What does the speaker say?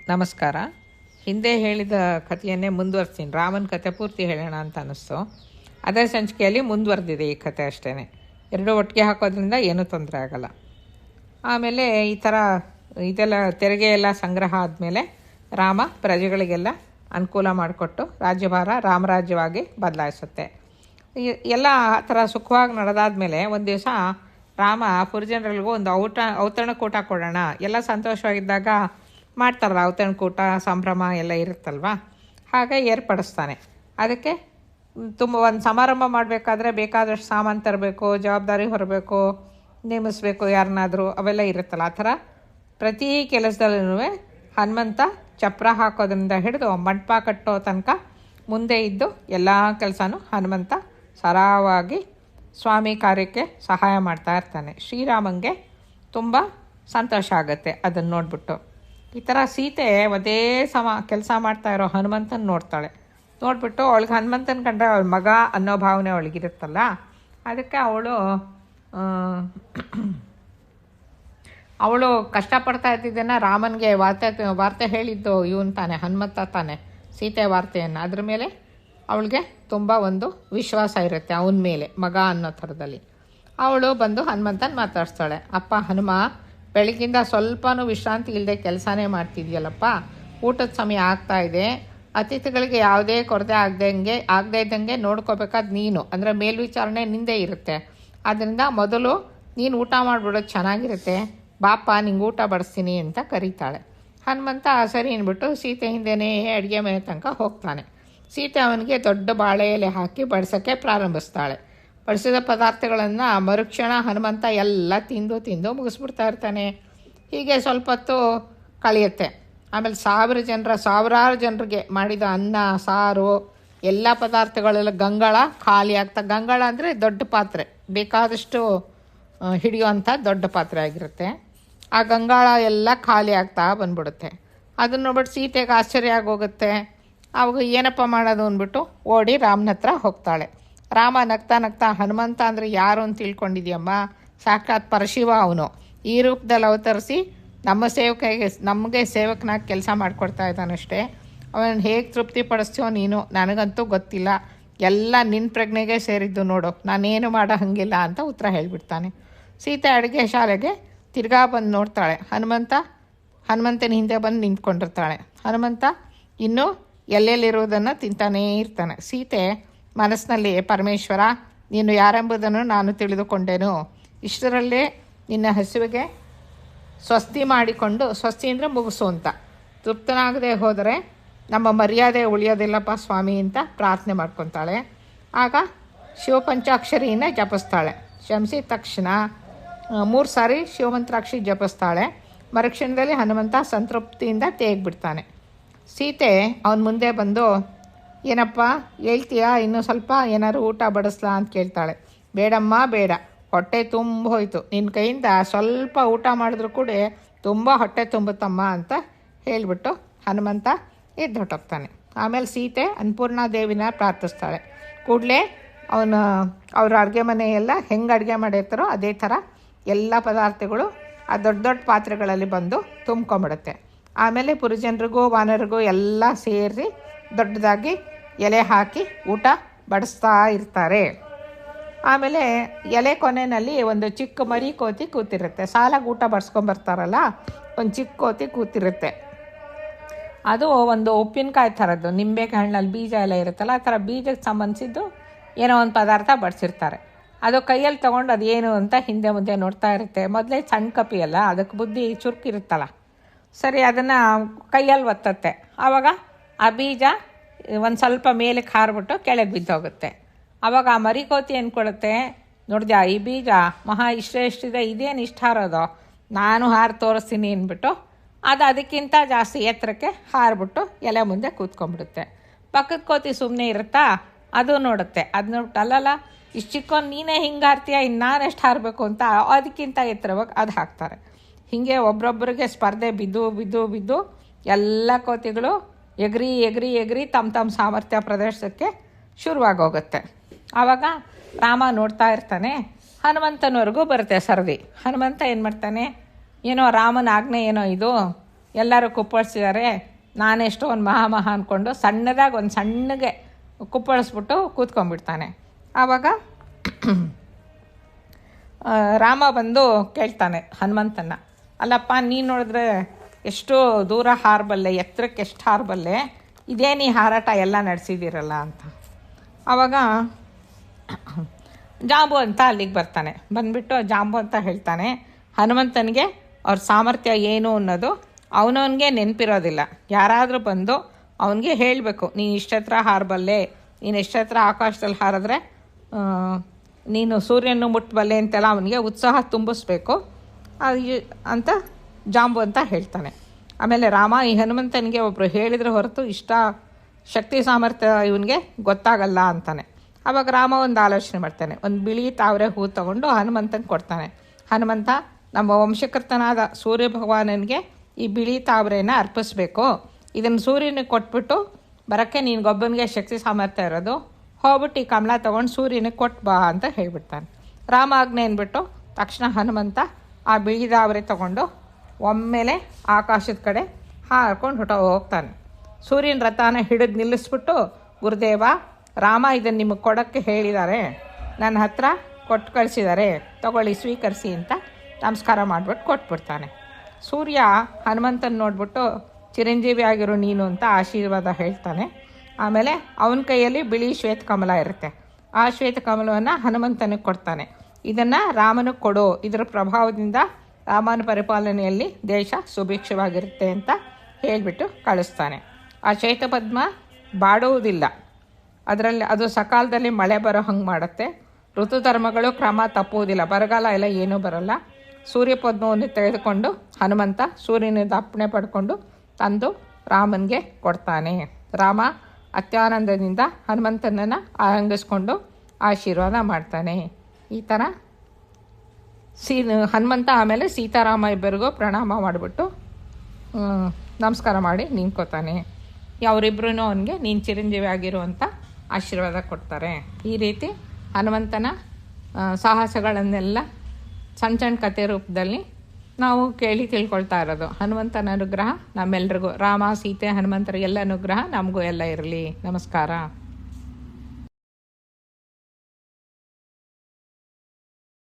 ನಮಸ್ಕಾರ. ಹಿಂದೆ ಹೇಳಿದ ಕಥೆಯನ್ನೇ ಮುಂದುವರ್ಸ್ತೀನಿ. ರಾಮನ ಕಥೆ ಪೂರ್ತಿ ಹೇಳೋಣ ಅಂತ ಅನ್ನಿಸ್ತು. ಅದೇ ಸಂಚಿಕೆಯಲ್ಲಿ ಮುಂದುವರೆದಿದೆ ಈ ಕಥೆ ಅಷ್ಟೇ. ಎರಡೂ ಒಟ್ಟಿಗೆ ಹಾಕೋದ್ರಿಂದ ಏನೂ ತೊಂದರೆ ಆಗೋಲ್ಲ. ಆಮೇಲೆ ಈ ಥರ ಇದೆಲ್ಲ ತೆರಿಗೆ ಎಲ್ಲ ಸಂಗ್ರಹ ಆದಮೇಲೆ ರಾಮ ಪ್ರಜೆಗಳಿಗೆಲ್ಲ ಅನುಕೂಲ ಮಾಡಿಕೊಟ್ಟು ರಾಜ್ಯಭಾರ ರಾಮರಾಜ್ಯವಾಗಿ ಬದಲಾಯಿಸುತ್ತೆ. ಎಲ್ಲ ಆ ಥರ ಸುಖವಾಗಿ ನಡೆದಾದ್ಮೇಲೆ ಒಂದು ದಿವಸ ರಾಮ ಪುರಜನರಿಗೂ ಒಂದು ಔತಣಕೂಟ ಕೊಡೋಣ, ಎಲ್ಲ ಸಂತೋಷವಾಗಿದ್ದಾಗ ಮಾಡ್ತಾರಲ್ಲ ಔತಣಕೂಟ, ಸಂಭ್ರಮ ಎಲ್ಲ ಇರುತ್ತಲ್ವ, ಹಾಗೆ ಏರ್ಪಡಿಸ್ತಾನೆ. ಅದಕ್ಕೆ ಒಂದು ಸಮಾರಂಭ ಮಾಡಬೇಕಾದ್ರೆ ಬೇಕಾದಷ್ಟು ಸಾಮಾನು ತರಬೇಕು, ಜವಾಬ್ದಾರಿ ಹೊರಬೇಕು, ನೇಮಿಸಬೇಕು ಯಾರನ್ನಾದರೂ, ಅವೆಲ್ಲ ಇರುತ್ತಲ್ಲ. ಆ ಥರ ಪ್ರತಿ ಕೆಲಸದಲ್ಲೂ ಹನುಮಂತ ಚಪ್ರ ಹಾಕೋದ್ರಿಂದ ಹಿಡಿದು ಮಂಟಪ ಕಟ್ಟೋ ತನಕ ಮುಂದೆ ಇದ್ದು ಎಲ್ಲ ಕೆಲಸನೂ ಹನುಮಂತ ಸರಾಗವಾಗಿ ಸ್ವಾಮಿ ಕಾರ್ಯಕ್ಕೆ ಸಹಾಯ ಮಾಡ್ತಾ ಇರ್ತಾನೆ. ಶ್ರೀರಾಮಂಗೆ ತುಂಬ ಸಂತೋಷ ಆಗುತ್ತೆ ಅದನ್ನು ನೋಡಿಬಿಟ್ಟು. ಈ ಥರ ಸೀತೆ ಒಂದೇ ಕೆಲಸ ಮಾಡ್ತಾ ಇರೋ ಹನುಮಂತನ ನೋಡ್ತಾಳೆ. ನೋಡಿಬಿಟ್ಟು ಅವಳಿಗೆ ಹನುಮಂತನ ಕಂಡ್ರೆ ಅವಳ ಮಗ ಅನ್ನೋ ಭಾವನೆ ಅವಳಿಗಿರುತ್ತಲ್ಲ, ಅದಕ್ಕೆ ಅವಳು ಕಷ್ಟಪಡ್ತಾ ಇದ್ದಿದ್ದನ್ನು ರಾಮನಿಗೆ ವಾರ್ತೆ ಹೇಳಿದ್ದು ಇವನು ತಾನೆ, ಹನುಮಂತ ತಾನೆ, ಸೀತೆ ವಾರ್ತೆಯನ್ನು. ಅದ್ರ ಮೇಲೆ ಅವಳಿಗೆ ತುಂಬ ಒಂದು ವಿಶ್ವಾಸ ಇರುತ್ತೆ ಅವನ ಮೇಲೆ, ಮಗ ಅನ್ನೋ ಥರದಲ್ಲಿ. ಅವಳು ಬಂದು ಹನುಮಂತನ ಮಾತಾಡ್ಸ್ತಾಳೆ. ಅಪ್ಪ ಹನುಮ, ಬೆಳಗ್ಗಿಂದ ಸ್ವಲ್ಪನೂ ವಿಶ್ರಾಂತಿ ಇಲ್ಲದೆ ಕೆಲಸನೇ ಮಾಡ್ತಿದ್ಯಲ್ಲಪ್ಪ, ಊಟದ ಸಮಯ ಆಗ್ತಾ ಇದೆ, ಅತಿಥಿಗಳಿಗೆ ಯಾವುದೇ ಕೊರತೆ ಆಗದೇ ಇದ್ದಂಗೆ ನೋಡ್ಕೋಬೇಕಾದ ನೀನು, ಅಂದರೆ ಮೇಲ್ವಿಚಾರಣೆ ನಿಂದೇ ಇರುತ್ತೆ. ಆದ್ದರಿಂದ ಮೊದಲು ನೀನು ಊಟ ಮಾಡಿಬಿಡೋದು ಚೆನ್ನಾಗಿರುತ್ತೆ, ಬಾಪ ನಿಂಗೆ ಊಟ ಬಡಿಸ್ತೀನಿ ಅಂತ ಕರೀತಾಳೆ. ಹನುಮಂತ ಸರಿ ಅಂದ್ಬಿಟ್ಟು ಸೀತೆ ಹಿಂದೆನೇ ಅಡುಗೆ ಮನೆ ತನಕ ಹೋಗ್ತಾನೆ. ಸೀತೆ ಅವನಿಗೆ ದೊಡ್ಡ ಬಾಳೆ ಎಲೆ ಹಾಕಿ ಬಡಿಸೋಕ್ಕೆ ಪ್ರಾರಂಭಿಸ್ತಾಳೆ. ಬಡಿಸಿದ ಪದಾರ್ಥಗಳನ್ನು ಮರುಕ್ಷಣ ಹನುಮಂತ ಎಲ್ಲ ತಿಂದು ಮುಗಿಸ್ಬಿಡ್ತಾ ಇರ್ತಾನೆ. ಹೀಗೆ ಸ್ವಲ್ಪ ಹೊತ್ತು ಕಳೆಯುತ್ತೆ. ಆಮೇಲೆ ಸಾವಿರಾರು ಜನರಿಗೆ ಮಾಡಿದ ಅನ್ನ, ಸಾರು, ಎಲ್ಲ ಪದಾರ್ಥಗಳೆಲ್ಲ ಗಂಗಾಳ ಖಾಲಿ ಆಗ್ತಾ, ಗಂಗಾಳ ಅಂದರೆ ದೊಡ್ಡ ಪಾತ್ರೆ, ಬೇಕಾದಷ್ಟು ಹಿಡಿಯುವಂಥ ದೊಡ್ಡ ಪಾತ್ರೆ ಆಗಿರುತ್ತೆ. ಆ ಗಂಗಾಳ ಎಲ್ಲ ಖಾಲಿ ಆಗ್ತಾ ಬಂದ್ಬಿಡುತ್ತೆ. ಅದನ್ನು ನೋಡ್ಬಿಟ್ಟು ಸೀತೆಗೆ ಆಶ್ಚರ್ಯ ಆಗೋಗುತ್ತೆ. ಅವಾಗ ಏನಪ್ಪ ಮಾಡೋದು ಅಂದ್ಬಿಟ್ಟು ಓಡಿ ರಾಮನ ಹತ್ರ ಹೋಗ್ತಾಳೆ. ರಾಮ ನಗ್ತಾ ಹನುಮಂತ ಅಂದರೆ ಯಾರು ಅಂತ ತಿಳ್ಕೊಂಡಿದ್ಯಮ್ಮ, ಸಾಕ್ಷಾತ್ ಪರಶಿವ ಅವನು, ಈ ರೂಪದಲ್ಲಿ ಅವತರಿಸಿ ನಮಗೆ ಸೇವಕನಾಗಿ ಕೆಲಸ ಮಾಡಿಕೊಡ್ತಾ ಇದ್ದಾನಷ್ಟೇ. ಅವನು ಹೇಗೆ ತೃಪ್ತಿಪಡಿಸ್ತೀವೋ ನೀನು, ನನಗಂತೂ ಗೊತ್ತಿಲ್ಲ, ಎಲ್ಲ ನಿನ್ನ ಪ್ರಜ್ಞೆಗೆ ಸೇರಿದ್ದು ನೋಡು, ನಾನೇನು ಮಾಡೋ ಹಂಗಿಲ್ಲ ಅಂತ ಉತ್ತರ ಹೇಳಿಬಿಡ್ತಾನೆ. ಸೀತೆ ಅಡುಗೆ ಶಾಲೆಗೆ ತಿರ್ಗಾ ಬಂದು ನೋಡ್ತಾಳೆ. ಹನುಮಂತನ ಹಿಂದೆ ಬಂದು ನಿಂತ್ಕೊಂಡಿರ್ತಾಳೆ. ಹನುಮಂತ ಇನ್ನೂ ಎಲ್ಲೆಲ್ಲಿರುವುದನ್ನು ತಿಂತಾನೇ ಇರ್ತಾನೆ. ಸೀತೆ ಮನಸ್ಸಿನಲ್ಲಿ, ಪರಮೇಶ್ವರ ನೀನು ಯಾರೆಂಬುದನ್ನು ನಾನು ತಿಳಿದುಕೊಂಡೆನು, ಇಷ್ಟರಲ್ಲೇ ನಿನ್ನ ಹಸುವಿಗೆ ಸ್ವಸ್ತಿ ಮಾಡಿಕೊಂಡು, ಸ್ವಸ್ತಿ ಅಂದರೆ ಮುಗಿಸು ಅಂತ, ತೃಪ್ತನಾಗದೆ ಹೋದರೆ ನಮ್ಮ ಮರ್ಯಾದೆ ಉಳಿಯೋದಿಲ್ಲಪ್ಪ ಸ್ವಾಮಿ ಅಂತ ಪ್ರಾರ್ಥನೆ ಮಾಡ್ಕೊತಾಳೆ. ಆಗ ಶಿವಪಂಚಾಕ್ಷರಿಯನ್ನು ಜಪಿಸ್ತಾಳೆ. ಶಮಿಸಿದ ತಕ್ಷಣ 3 ಸಾರಿ ಶಿವಮಂತ್ರಾಕ್ಷಿ ಜಪಿಸ್ತಾಳೆ. ಮರುಕ್ಷಣದಲ್ಲಿ ಹನುಮಂತ ಸಂತೃಪ್ತಿಯಿಂದ ತೇಗ್ಬಿಡ್ತಾನೆ. ಸೀತೆ ಅವನ ಮುಂದೆ ಬಂದು, ಏನಪ್ಪ ಹೇಳ್ತೀಯಾ, ಇನ್ನೂ ಸ್ವಲ್ಪ ಏನಾದ್ರು ಊಟ ಬಡಿಸ್ಲಾ ಅಂತ ಕೇಳ್ತಾಳೆ. ಬೇಡಮ್ಮ ಬೇಡ, ಹೊಟ್ಟೆ ತುಂಬ ಹೋಯಿತು, ನಿನ್ನ ಕೈಯಿಂದ ಸ್ವಲ್ಪ ಊಟ ಮಾಡಿದ್ರೂ ಕೂಡ ತುಂಬ ಹೊಟ್ಟೆ ತುಂಬುತ್ತಮ್ಮ ಅಂತ ಹೇಳಿಬಿಟ್ಟು ಹನುಮಂತ ಎದ್ದು ಹೊಟ್ಟೋಗ್ತಾನೆ. ಆಮೇಲೆ ಸೀತೆ ಅನ್ನಪೂರ್ಣಾದೇವಿನ ಪ್ರಾರ್ಥಿಸ್ತಾಳೆ. ಕೂಡಲೇ ಅವ್ರ ಅಡುಗೆ ಮನೆಯೆಲ್ಲ ಹೆಂಗೆ ಅಡುಗೆ ಮಾಡಿರ್ತಾರೋ ಅದೇ ಥರ ಎಲ್ಲ ಪದಾರ್ಥಗಳು ಆ ದೊಡ್ಡ ದೊಡ್ಡ ಪಾತ್ರೆಗಳಲ್ಲಿ ಬಂದು ತುಂಬ್ಕೊಂಬಿಡುತ್ತೆ. ಆಮೇಲೆ ಪುರಜನರಿಗೂ ವಾನರಿಗೂ ಎಲ್ಲ ಸೇರಿ ದೊಡ್ಡದಾಗಿ ಎಲೆ ಹಾಕಿ ಊಟ ಬಡಿಸ್ತಾ ಇರ್ತಾರೆ. ಆಮೇಲೆ ಎಲೆ ಕೊನೆಯಲ್ಲಿ ಒಂದು ಚಿಕ್ಕ ಮರಿ ಕೋತಿ ಕೂತಿರುತ್ತೆ. ಸಾಲಾಗಿ ಊಟ ಬಡಿಸ್ಕೊಂಬರ್ತಾರಲ್ಲ, ಒಂದು ಚಿಕ್ಕ ಕೋತಿ ಕೂತಿರುತ್ತೆ. ಅದು ಒಂದು ಉಪ್ಪಿನಕಾಯಿ ಥರದ್ದು, ನಿಂಬೆಕಾಯಿ ಹಣ್ಣಲ್ಲಿ ಬೀಜ ಎಲ್ಲ ಇರುತ್ತಲ್ಲ, ಆ ಥರ ಬೀಜಕ್ಕೆ ಸಂಬಂಧಿಸಿದ್ದು ಏನೋ ಒಂದು ಪದಾರ್ಥ ಬಡಿಸಿರ್ತಾರೆ. ಅದು ಕೈಯಲ್ಲಿ ತೊಗೊಂಡು ಅದೇನು ಅಂತ ಹಿಂದೆ ಮುಂದೆ ನೋಡ್ತಾ ಇರುತ್ತೆ. ಮೊದಲೇ ಸಣ್ಣ ಕಪಿ ಅಲ್ಲ, ಅದಕ್ಕೆ ಬುದ್ಧಿ ಚುರುಕಿರುತ್ತಲ್ಲ, ಸರಿ ಅದನ್ನು ಕೈಯಲ್ಲಿ ಒತ್ತತ್ತೆ. ಆವಾಗ ಆ ಬೀಜ ಒಂದು ಸ್ವಲ್ಪ ಮೇಲಕ್ಕೆ ಹಾರಿಬಿಟ್ಟು ಕೆಳಗೆ ಬಿದ್ದೋಗುತ್ತೆ. ಆವಾಗ ಆ ಮರಿಕೋತಿ ಅಂದ್ಕೊಳುತ್ತೆ, ನೋಡಿದ್ಯಾ ಈ ಬೀಜ ಮಹಾ ಇಷ್ಟಿದೆ, ಇದೇನು ಇಷ್ಟು ಹಾರೋದು, ನಾನು ಹಾರಿ ತೋರಿಸ್ತೀನಿ ಅಂದ್ಬಿಟ್ಟು ಅದು ಅದಕ್ಕಿಂತ ಜಾಸ್ತಿ ಎತ್ತರಕ್ಕೆ ಹಾರಿಬಿಟ್ಟು ಎಲೆ ಮುಂದೆ ಕೂತ್ಕೊಂಡ್ಬಿಡುತ್ತೆ. ಪಕ್ಕದ ಕೋತಿ ಸುಮ್ಮನೆ ಇರುತ್ತಾ, ಅದು ನೋಡುತ್ತೆ. ಅದು ನೋಡ್ಬಿಟ್ಟು ಅಲ್ಲಲ್ಲ ಇಷ್ಟು ಚಿಕ್ಕೊಂಡು ನೀನೇ ಹಿಂಗೆ ಹಾರ್ತೀಯ, ಇನ್ನು ನಾನು ಎಷ್ಟು ಹಾರಬೇಕು ಅಂತ ಅದಕ್ಕಿಂತ ಎತ್ತರವಾಗಿ ಅದು ಹಾಕ್ತಾರೆ. ಹೀಗೆ ಒಬ್ರೊಬ್ಬರಿಗೆ ಸ್ಪರ್ಧೆ ಬಿದ್ದು ಎಲ್ಲ ಕೋತಿಗಳು ಎಗರಿ ತಮ್ಮ ಸಾಮರ್ಥ್ಯ ಪ್ರದರ್ಶನಕ್ಕೆ ಶುರುವಾಗೋಗುತ್ತೆ. ಆವಾಗ ರಾಮ ನೋಡ್ತಾ ಇರ್ತಾನೆ. ಹನುಮಂತನವರೆಗೂ ಬರುತ್ತೆ ಸರದಿ. ಹನುಮಂತ ಏನು ಮಾಡ್ತಾನೆ, ಏನೋ ರಾಮನ ಆಜ್ಞೆ ಏನೋ ಇದು, ಎಲ್ಲರೂ ಕುಪ್ಪಳಿಸಿದ್ದಾರೆ, ನಾನೆಷ್ಟೋ ಒಂದು ಮಹಾ ಅಂದ್ಕೊಂಡು ಸಣ್ಣದಾಗಿ ಒಂದು ಸಣ್ಣಗೆ ಕುಪ್ಪಳಿಸ್ಬಿಟ್ಟು ಕೂತ್ಕೊಂಡ್ಬಿಡ್ತಾನೆ. ಆವಾಗ ರಾಮ ಬಂದು ಕೇಳ್ತಾನೆ ಹನುಮಂತನ, ಅಲ್ಲಪ್ಪ ನೀನು ನೋಡಿದ್ರೆ ಎಷ್ಟು ದೂರ ಹಾರಬಲ್ಲೆ, ಎತ್ತರಕ್ಕೆ ಎಷ್ಟು ಹಾರಬಲ್ಲೆ, ಇದೇನು ಈ ಹಾರಾಟ ಎಲ್ಲ ನಡೆಸಿದ್ದೀರಲ್ಲ ಅಂತ. ಆವಾಗ ಜಾಂಬು ಅಂತ ಅಲ್ಲಿಗೆ ಬರ್ತಾನೆ. ಬಂದುಬಿಟ್ಟು ಜಾಂಬು ಅಂತ ಹೇಳ್ತಾನೆ, ಹನುಮಂತನಿಗೆ ಅವ್ರ ಸಾಮರ್ಥ್ಯ ಏನು ಅನ್ನೋದು ಅವನವನಿಗೆ ನೆನಪಿರೋದಿಲ್ಲ. ಯಾರಾದರೂ ಬಂದು ಅವನಿಗೆ ಹೇಳಬೇಕು, ನೀನು ಇಷ್ಟತ್ರ ಹಾರಬಲ್ಲೆ, ನೀನು ಎಷ್ಟತ್ರ ಆಕಾಶದಲ್ಲಿ ಹಾರಿದ್ರೆ ನೀನು ಸೂರ್ಯನ ಮುಟ್ಟಬಲ್ಲೆ ಅಂತೆಲ್ಲ ಅವನಿಗೆ ಉತ್ಸಾಹ ತುಂಬಿಸ್ಬೇಕು ಅಂತ ಜಾಂಬು ಅಂತ ಹೇಳ್ತಾನೆ. ಆಮೇಲೆ ರಾಮ ಈ ಹನುಮಂತನಿಗೆ ಒಬ್ಬರು ಹೇಳಿದರೆ ಹೊರತು ಇಷ್ಟ ಶಕ್ತಿ ಸಾಮರ್ಥ್ಯ ಇವನಿಗೆ ಗೊತ್ತಾಗಲ್ಲ ಅಂತಾನೆ. ಆವಾಗ ರಾಮ ಒಂದು ಆಲೋಚನೆ ಮಾಡ್ತಾನೆ. ಒಂದು ಬಿಳಿ ತಾವರೆ ಹೂ ತೊಗೊಂಡು ಹನುಮಂತನಿಗೆ ಕೊಡ್ತಾನೆ. ಹನುಮಂತ, ನಮ್ಮ ವಂಶಕರ್ತನಾದ ಸೂರ್ಯ ಭಗವಾನನಿಗೆ ಈ ಬಿಳಿ ತಾವರೆನ ಅರ್ಪಿಸ್ಬೇಕು, ಇದನ್ನು ಸೂರ್ಯನಿಗೆ ಕೊಟ್ಬಿಟ್ಟು ಬರೋಕ್ಕೆ ನಿನಗೊಬ್ಬನಿಗೆ ಶಕ್ತಿ ಸಾಮರ್ಥ್ಯ ಇರೋದು, ಹೋಗ್ಬಿಟ್ಟು ಈ ಕಮಲ ತೊಗೊಂಡು ಸೂರ್ಯನಿಗೆ ಕೊಟ್ಟು ಬಾ ಅಂತ ಹೇಳ್ಬಿಡ್ತಾನೆ. ರಾಮ ಆಜ್ಞೆ ಅಂದ್ಬಿಟ್ಟು ತಕ್ಷಣ ಹನುಮಂತ ಆ ಬಿಳಿ ತಾವರೆ ತೊಗೊಂಡು ಒಮ್ಮೆಲೆ ಆಕಾಶದ ಕಡೆ ಹಾರ್ಕೊಂಡು ಹೋಗ್ತಾನೆ. ಸೂರ್ಯನ ರಥನ ಹಿಡಿದು ನಿಲ್ಲಿಸ್ಬಿಟ್ಟು, ಗುರುದೇವ, ರಾಮ ಇದನ್ನು ನಿಮಗೆ ಕೊಡೋಕ್ಕೆ ಹೇಳಿದ್ದಾರೆ, ನನ್ನ ಹತ್ರ ಕೊಟ್ಟು ಕಳಿಸಿದ್ದಾರೆ, ತಗೊಳ್ಳಿ ಸ್ವೀಕರಿಸಿ ಅಂತ ನಮಸ್ಕಾರ ಮಾಡಿಬಿಟ್ಟು ಕೊಟ್ಬಿಡ್ತಾನೆ. ಸೂರ್ಯ ಹನುಮಂತನ ನೋಡ್ಬಿಟ್ಟು ಚಿರಂಜೀವಿ ಆಗಿರೋ ನೀನು ಅಂತ ಆಶೀರ್ವಾದ ಹೇಳ್ತಾನೆ. ಆಮೇಲೆ ಅವನ ಕೈಯಲ್ಲಿ ಬಿಳಿ ಶ್ವೇತಕಮಲ ಇರುತ್ತೆ. ಆ ಶ್ವೇತಕಮಲವನ್ನು ಹನುಮಂತನಿಗೆ ಕೊಡ್ತಾನೆ. ಇದನ್ನು ರಾಮನಿಗೆ ಕೊಡು, ಇದರ ಪ್ರಭಾವದಿಂದ ರಾಮನ ಪರಿಪಾಲನೆಯಲ್ಲಿ ದೇಶ ಸುಭಿಕ್ಷವಾಗಿರುತ್ತೆ ಅಂತ ಹೇಳಿಬಿಟ್ಟು ಕಳಿಸ್ತಾನೆ. ಆ ಶ್ವೇತಪದ್ಮ ಬಾಡುವುದಿಲ್ಲ, ಅದರಲ್ಲಿ ಅದು ಸಕಾಲದಲ್ಲಿ ಮಳೆ ಬರೋ ಹಂಗೆ ಮಾಡುತ್ತೆ. ಋತುಧರ್ಮಗಳು ಕ್ರಮ ತಪ್ಪುವುದಿಲ್ಲ, ಬರಗಾಲ ಎಲ್ಲ ಏನೂ ಬರೋಲ್ಲ. ಸೂರ್ಯಪದ್ಮವನ್ನು ತೆಗೆದುಕೊಂಡು ಹನುಮಂತ ಸೂರ್ಯನಿಂದ ಅಪ್ಪಣೆ ಪಡ್ಕೊಂಡು ತಂದು ರಾಮನಿಗೆ ಕೊಡ್ತಾನೆ. ರಾಮ ಅತ್ಯಾನಂದದಿಂದ ಹನುಮಂತನನ್ನು ಆರಂಗಿಸ್ಕೊಂಡು ಆಶೀರ್ವಾದ ಮಾಡ್ತಾನೆ. ಈ ಥರ ಹನುಮಂತ ಆಮೇಲೆ ಸೀತಾರಾಮ ಇಬ್ಬರಿಗೂ ಪ್ರಣಾಮ ಮಾಡಿಬಿಟ್ಟು ನಮಸ್ಕಾರ ಮಾಡಿ ನಿಂತ್ಕೋತಾನೆ. ಅವರಿಬ್ಬರೂ ಅವನಿಗೆ ನೀನು ಚಿರಂಜೀವಿ ಆಗಿರುವಂಥ ಆಶೀರ್ವಾದ ಕೊಡ್ತಾರೆ. ಈ ರೀತಿ ಹನುಮಂತನ ಸಾಹಸಗಳನ್ನೆಲ್ಲ ಸಣ್ಣ ಸಣ್ಣ ಕಥೆ ರೂಪದಲ್ಲಿ ನಾವು ಕೇಳಿ ತಿಳ್ಕೊಳ್ತಾ ಇರೋದು. ಹನುಮಂತನ ಅನುಗ್ರಹ ನಮ್ಮೆಲ್ರಿಗೂ, ರಾಮ ಸೀತೆ ಹನುಮಂತರಿಗೆಲ್ಲ ಅನುಗ್ರಹ ನಮಗೂ ಎಲ್ಲ ಇರಲಿ. ನಮಸ್ಕಾರ.